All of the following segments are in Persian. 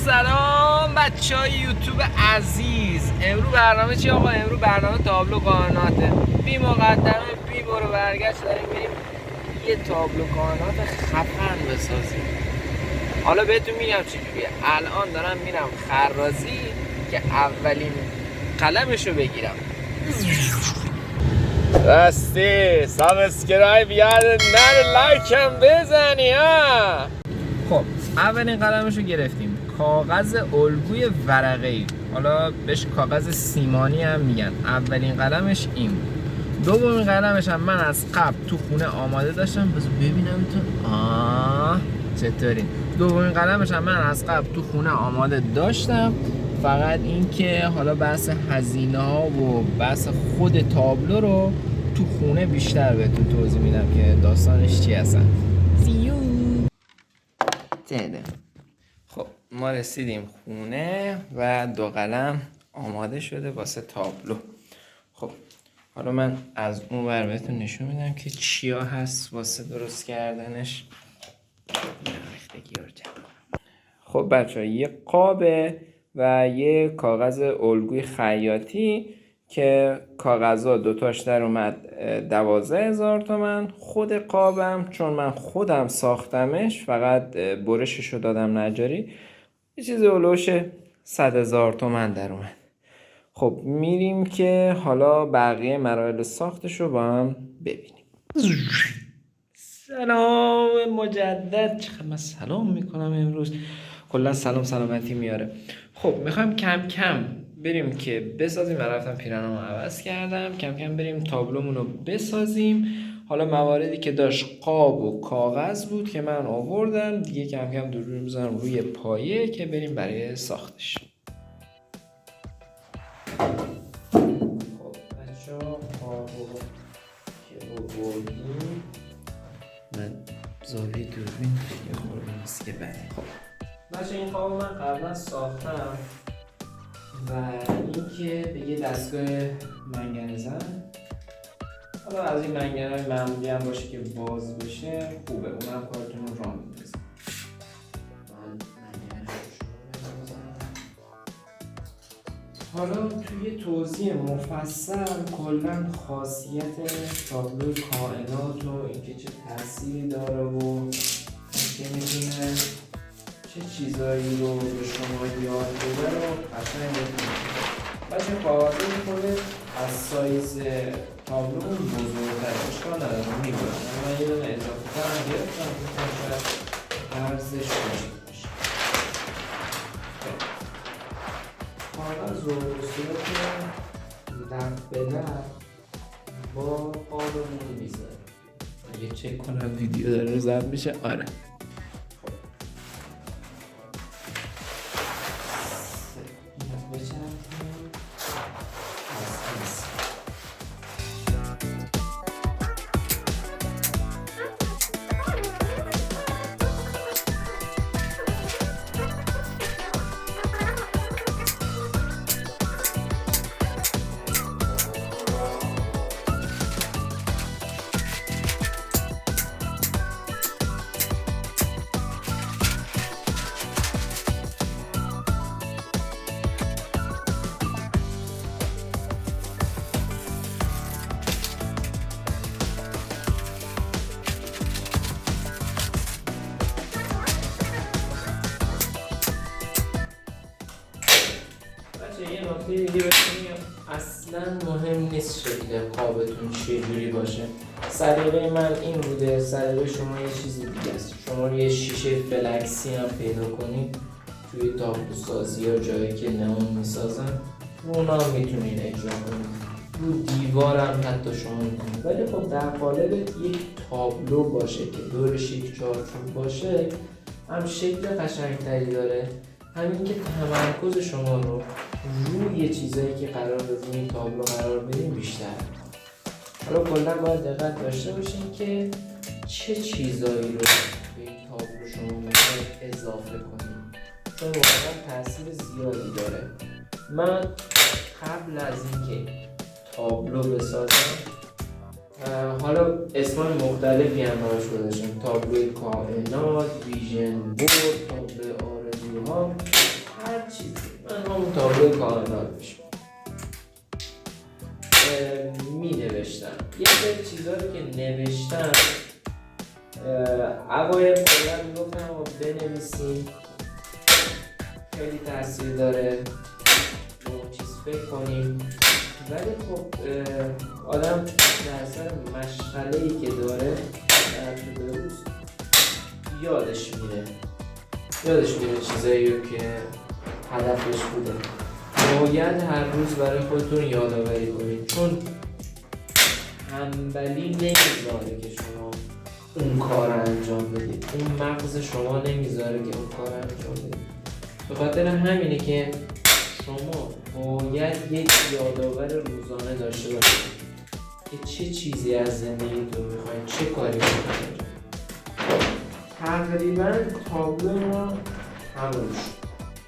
سلام بچه های یوتیوب عزیز. امرو برنامه چی آقا؟ امرو برنامه تابلو کائناته. بی مقدمه بی برو برگشت داریم میریم یه تابلو کائنات خفن بسازیم. حالا بهتون میگم چجوریه. الان دارم میرم خرازی که اولین قلمشو بگیرم. راستی سابسکرایب یاد نره، لایکم بزنی ها. خب اولین قلمشو گرفتیم، کاغذ الگوی ورقه‌ای، حالا بهش کاغذ سیمانی هم میگن. اولین قلمش این بود. دومین قلمش هم من از قبل تو خونه آماده داشتم، بذار ببینم تو چطوری. دومین قلمش هم من از قبل تو خونه آماده داشتم، فقط این که حالا بحث هزینه ها و بحث خود تابلو رو تو خونه بیشتر بهتون توضیح میدم که داستانش چی هستن. خب ما رسیدیم خونه و دو قلم آماده شده واسه تابلو. خب حالا من از اون ور بهتون نشون میدم که چیا هست واسه درست کردنش. خب بچه ها، یه قابه و یه کاغذ الگوی خیاطی که کاغذها دوتاش در اومد 12,000 تومن. خود قابم چون من خودم ساختمش، فقط برششو دادم نجاری، یه چیزی اولوش 100,000 تومن در اومد. خب میریم که حالا بقیه مراحل ساختشو با هم ببینیم. سلام مجدد. چقدر من سلام میکنم امروز، کلا سلام سلامتی میاره. خب میخوایم کم کم بریم که بسازیم. من رفتم پیرنامو عوض کردم، کم کم بریم تابلومون رو بسازیم. حالا مواردی که داشت قاب و کاغذ بود که من آوردم دیگه، کم کم دور بزنم روی پایه که بریم برای ساختش. خب بچه‌ها قابو که آوردیم، من زاویه دوربین یه خورده نیست که بده. خب بچه این قابو من قبلا ساختم و این که به یه دستگاه منگنه زن، حالا از این منگنه های معمولی هم باشه که باز بشه خوبه، اونم کارتون رو راه میندازه. من منگنه رو حالا توی توضیح مفصل کلا خاصیت تابلو کائنات و اینکه چه تأثیری داره و اینکه میتونه چه چیزایی رو به شما یاد بده رو قشنگ بکنید. بچه کاغذی میکنه از سایز تابلو بزرگتر، اشکال نداره میبرم. من یه دونه اضافه ترم گرفتم که شاید ارزش باشه. کاغذ رو به صورت لب به لب با قابمون میذارم. اگه چک کنم ویدیو داره ضبط میشه. آره دیگه بهتون اصلا مهم نیست شکل قابتون چجوری باشه. سلیقه من این بوده، سلیقه شما یه چیزی دیگه است. شما یه شیشه فلکسی هم پیدا کنید توی تابلو سازی یا جایی که نئون میسازن، اونا هم میتونید اجرا کنید. رو دیوار هم حتی شما میتونید. ولی خب در قالب یک تابلو باشه که دورش یک چارچوب باشه، هم شکل قشنگتری داره، همین که تمرکز شما رو روی چیزایی که قرار روی این تابلو قرار بدین بیشتر. حالا کلا باید دقت داشته باشین که چه چیزایی رو به این تابلو شما میخواید اضافه کنید، چون واقعا تاثیر زیادی داره. من قبل از اینکه تابلو بسازم، حالا اسمان مختلفی هم براش گذاشتم، تابلوی کائنات، ویژن بورد، تابلو آرزوها. تابلو کائنات بشه. می نوشتم یه سری چیزا رو که نوشتم اوایل کلا میگفتم بنویسیم، خیلی تاثیر داره، به اون چیز فکر کنیم، ولی خب آدم در اثر مشغله‌ای که داره در طول روز یادش میره چیزایی رو که هدفش بوده. باید هر روز برای خودتون یادآوری کنید، چون تنبلی نمیذاره که شما اون کار انجام بدید، اون مغز شما نمیذاره که اون کار انجام بدید. به خاطر همینه که شما باید یک یادآور روزانه داشته باشید که چه چیزی از زندگیتون میخواید، چه کاری میخواید. تقریبا تابلو ما تموم شد.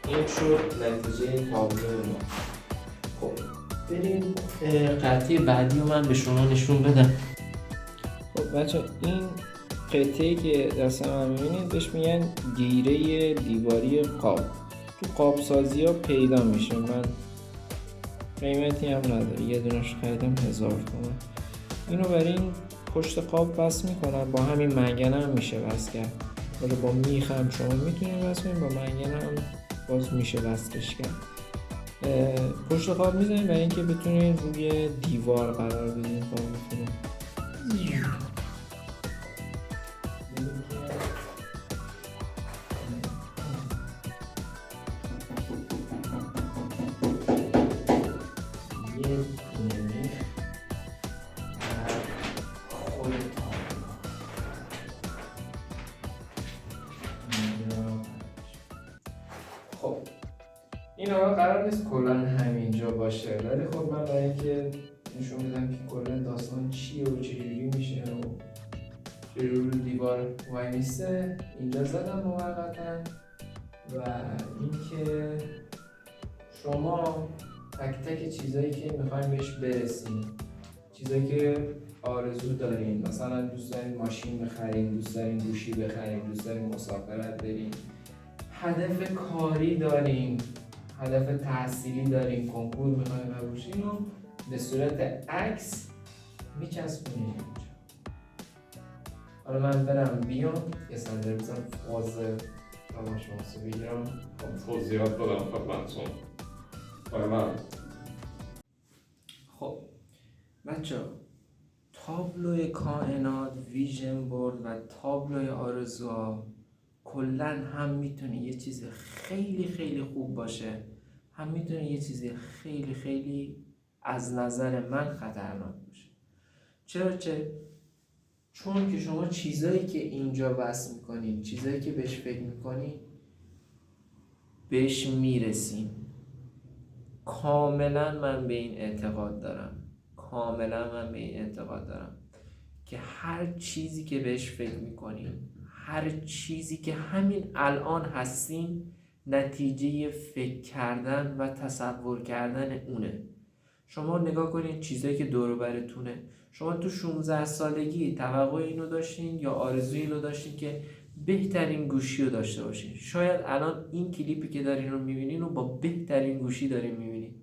این شد نتیجه تابلو ما. خب بریم قطعه بعدی رو من به شما نشون بدم. خب بچه این قطعه‌ای که دست من میبینید بهش میگن گیره دیواری قاب. تو قاب سازی ها پیدا میشه. من قیمتی هم نداره، یه دونش خریدم 1000 تومان. اینو بر این پشت قاب وصل میکنم، با همین منگنه هم میشه وصل کرد، ولی با میخ هم شما میتونید وصل کنید، با منگنه هم باز میشه وصلش کرد. پشت قاب میزنید برای اینکه بتونید روی دیوار قرار بدید قابتون. خب این آقا قرار نیست کلا همینجا باشه، ولی خب من برای اینکه نشون بدم که کلا داستان چیه و چجوری میشه و چجوری رو دیوار وای میسته اینجا زدم موقتا. و اینکه شما تک تک چیزایی که میخوایم بهش برسیم، چیزایی که آرزو دارین، مثلا دوست دارین ماشین بخرین، دوست دارین گوشی بخرین، دوست دارین مسافرت برین، هدف کاری دارین، هدف تحصیلی دارین، کنکور میخواین بشین و به صورت عکس میچسبونین اینجا. حالا من برم بیام یه صندلی بزنم فاز تماشاهاتو بگیرم. توضیحات دادم خدمتتون. من خب بچه تابلوی کائنات، ویژن بورد و تابلوی آرزوها کلا هم میتونه یه چیز خیلی خیلی خوب باشه، هم میتونه یه چیز خیلی خیلی از نظر من خطرناک باشه. چون که شما چیزایی که اینجا وصل میکنین، چیزایی که بهش فکر میکنین، بهش میرسین. کاملا من به این اعتقاد دارم که هر چیزی که بهش فکر میکنین، هر چیزی که همین الان هستین، نتیجه فکر کردن و تصور کردن اونه. شما نگاه کنین چیزایی که دور و برتونه. شما تو 16 سالگی توقع اینو داشتین یا آرزوی اینو داشتین که بهترین گوشی رو داشته باشین. شاید الان این کلیپی که دارین رو میبینین و با بهترین گوشی دارین میبینین،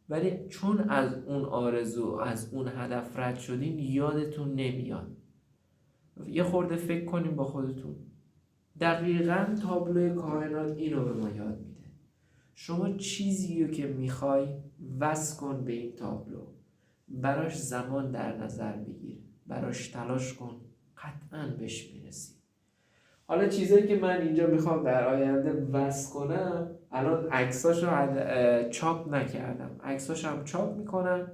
ولی چون از اون آرزو، از اون هدف رد شدین، یادتون نمیاد. یه خورده فکر کنین با خودتون. دقیقاً تابلوی کائنات اینو به ما یاد میده. شما چیزی رو که میخوای وصل کن به این تابلو، براش زمان در نظر بگیر، براش تلاش کن، قطعاً بهش میرسی. حالا چیزایی که من اینجا میخوام در آینده وصل کنم، الان عکساشو چاپ نکردم، عکساشو هم چاپ میکنم.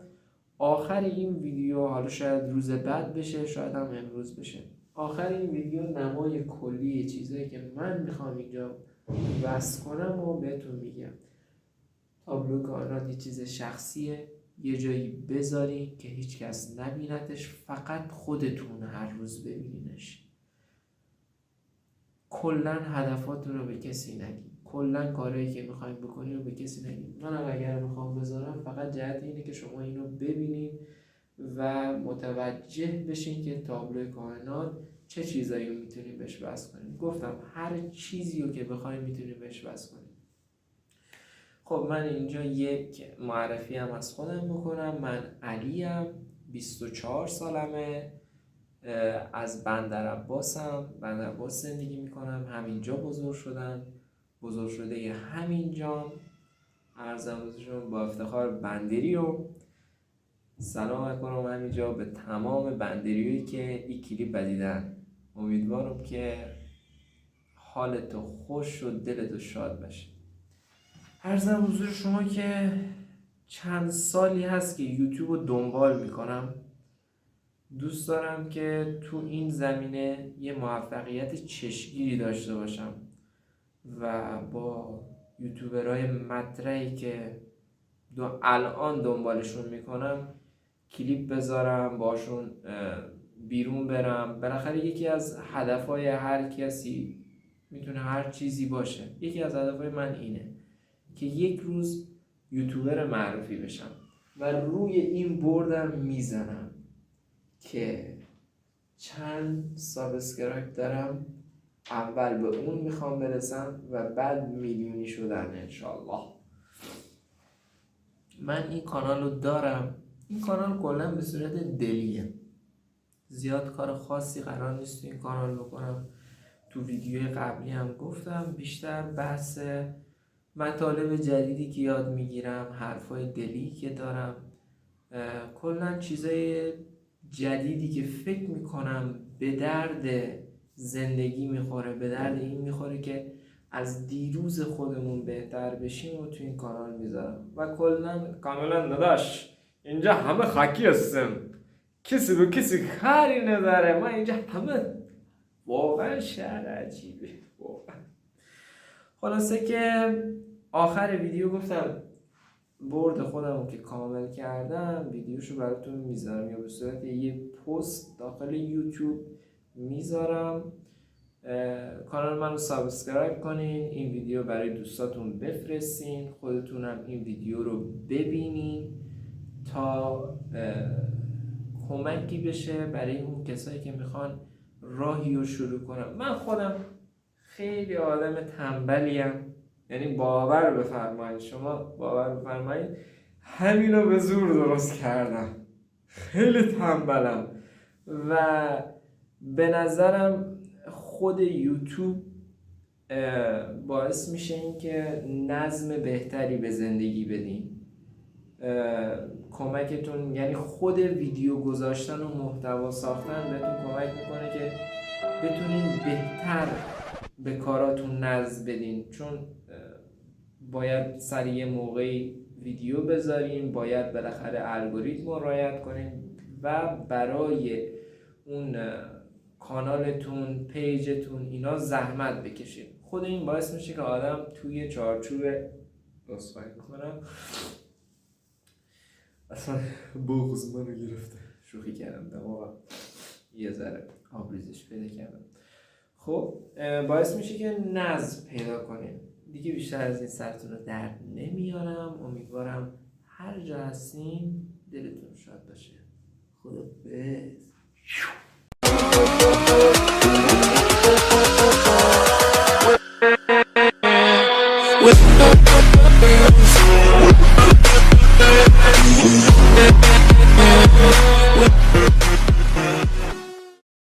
آخر این ویدیو، حالا شاید روز بعد بشه، شاید هم امروز بشه، آخر این ویدیو نمای کلی چیزایی که من میخوام اینجا وصل کنم و بهتون میگم. تابلو کائنات یه چیز شخصیه، یه جایی بذارین که هیچ کس نبینتش، فقط خودتون هر روز ببینینش. کلن هدفاتون رو به کسی نگید، کلن کارهایی که میخوایم بکنین رو به کسی نگید. من اگر میخوام بذارم فقط جهت اینه که شما اینو ببینید و متوجه بشین که تابلو کائنات چه چیزایی رو میتونیم بهش وصل کنیم. گفتم هر چیزی رو که بخوایم میتونیم بهش وصل کنیم. خب من اینجا یک معرفی هم از خودم بکنم. من علیم، 24 سالمه، از بندرعباسم، بندرعباس زندگی میکنم، همینجا بزرگ شده همینجام. عرضم حضورتون با افتخار بندری و سلام میکنم همینجا به تمام بندریایی که این کلیپ بدیدن. امیدوارم که حالت خوش و دلت شاد باشه. عرضم حضور شما که چند سالی هست که یوتیوب رو دنبال میکنم. دوست دارم که تو این زمینه یه موفقیت چشمگیری داشته باشم و با یوتیوبرهای مطرحی که الان دنبالشون میکنم کلیپ بذارم، باشون بیرون برم. بالاخره یکی از هدفهای هر کسی میتونه هر چیزی باشه. یکی از هدفهای من اینه که یک روز یوتیوبر معروفی بشم و روی این بردم میزنم که چند سابسکرایب دارم، اول به اون میخوام برسم و بعد میلیونی شدن انشالله. من این کانال رو دارم. این کانال کلا به صورت دلیه، زیاد کار خاصی قرار نیست تو این کانال بکنم. تو ویدیوی قبلی هم گفتم بیشتر بحث مطالب جدیدی که یاد میگیرم، حرفای دلی که دارم، کلا چیزای جدیدی که فکر میکنم به درد زندگی میخوره، به درد این میخوره که از دیروز خودمون بهتر بشیم و تو این کانال میذارم. و کاملا نداشت اینجا همه خاکی هستم، کسی به کسی کاری نداره. ما اینجا همه واقعا شهر عجیبه واقعا. خلاصه که آخر ویدیو گفتم برد خودمو که کامل کردم ویدیوشو براتون میذارم یا به صورت یه پست داخل یوتیوب میذارم. کانال منو سابسکرایب کنین، این ویدیو برای دوستاتون بفرستین، خودتونم این ویدیو رو ببینین تا کمکی بشه برای اون کسایی که میخوان راهی رو شروع کنم. من خودم خیلی آدم تنبلیم، یعنی باور بفرمایید، شما باور بفرمایید همینو به زور درست کردم. خیلی تنبلم و به نظرم خود یوتیوب باعث میشه این که نظم بهتری به زندگی بدین. کمکتون، یعنی خود ویدیو گذاشتن و محتوا ساختن بهتون کمک میکنه که بتونین بهتر به کاراتون نظم بدین، چون باید سریع موقعی ویدیو بذارین، باید بالاخره الگوریتم رو رعایت کنین و برای اون کانالتون، پیجتون اینا زحمت بکشید. خود این باعث میشه که آدم توی چارچوب اصفایی میکنم اصلا بغض منو گرفته، شوخی کردم دماغم یه ذره آبریزش پیدا کردم. خب باعث میشه که نظم پیدا کنیم دیگه. بیشتر از این سرتون رو درد نمیارم. امیدوارم هر جا هستین دلتون شاد باشه. خدافظ.